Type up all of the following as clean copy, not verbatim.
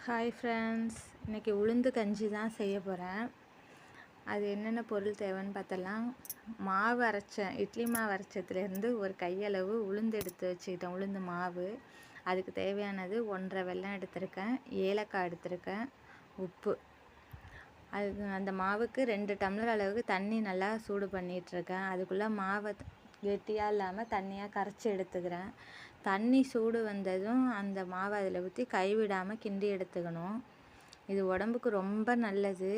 Hi friends, இன்றைக்கி உளுந்து கஞ்சி தான் செய்ய போகிறேன். அது என்னென்ன பொருள் தேவைன்னு பார்த்தலாம். மாவு அரைச்சேன், இட்லி மாவு அரைச்சதுலேருந்து ஒரு கையளவு உளுந்து எடுத்து வச்சுக்கிட்டேன். உளுந்து மாவு அதுக்கு தேவையானது 1.5 வெல்லம் எடுத்திருக்கேன், ஏலக்காய் எடுத்திருக்கேன், உப்பு. அந்த மாவுக்கு 2 டம்ளர் அளவுக்கு தண்ணி நல்லா சூடு பண்ணிகிட்ருக்கேன். அதுக்குள்ளே மாவை கெட்டியாக இல்லாமல் தண்ணியாக கரைச்சி எடுத்துக்கிறேன். தண்ணி சூடு வந்ததும் அந்த மாவை அதில் ஊற்றி கைவிடாமல் கிண்டி எடுத்துக்கணும். இது உடம்புக்கு ரொம்ப நல்லது.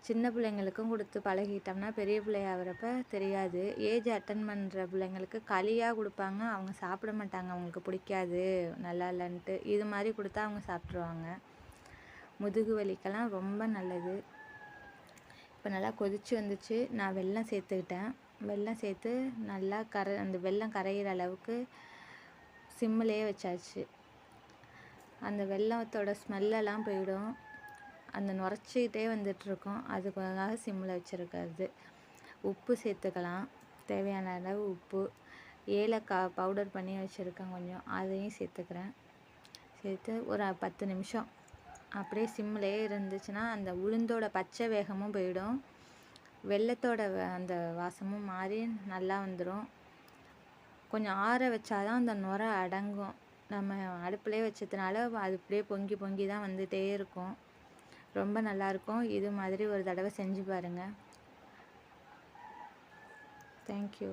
சின்ன பிள்ளைங்களுக்கும் கொடுத்து பழகிட்டோம்னா பெரிய பிள்ளையாகிறப்ப தெரியாது. ஏஜ் அட்டன் பண்ணுற பிள்ளைங்களுக்கு களியாக கொடுப்பாங்க, அவங்க சாப்பிட மாட்டாங்க, அவங்களுக்கு பிடிக்காது, நல்லா இல்லைன்ட்டு. இது மாதிரி கொடுத்தா அவங்க சாப்பிட்ருவாங்க. முதுகு வலிக்கெல்லாம் ரொம்ப நல்லது. இப்போ நல்லா கொதித்து வந்துச்சு. நான் வெல்லம் சேர்த்துக்கிட்டேன். வெல்லம் சேர்த்து நல்லா அந்த வெல்லம் கரையிற அளவுக்கு சிம்மிலேயே வச்சாச்சு. அந்த வெல்லத்தோட ஸ்மெல்லெல்லாம் போயிடும். அந்த நுரைச்சிக்கிட்டே வந்துட்டுருக்கோம். அதுக்காக சிம்மில் வச்சுருக்கிறது. உப்பு சேர்த்துக்கலாம், தேவையான அளவு உப்பு. ஏலக்காய் பவுடர் பண்ணி வச்சுருக்கேன் கொஞ்சம், அதையும் சேர்த்துக்கிறேன். சேர்த்து ஒரு 10 நிமிஷம் அப்படியே சிம்மிலே இருந்துச்சுன்னா அந்த உளுந்தோட பச்சை வேகமும் போயிடும், வெல்லத்தோட அந்த வாசமும் மாறி நல்லா வந்துடும். கொஞ்சம் ஆற வச்சாதான் அந்த நுரை அடங்கும். நம்ம அடுப்புலேயே வச்சதுனால அது அப்படியே பொங்கி பொங்கி தான் வந்துகிட்டே இருக்கும். ரொம்ப நல்லாயிருக்கும். இது மாதிரி ஒரு தடவை செஞ்சு பாருங்கள். தேங்க்யூ.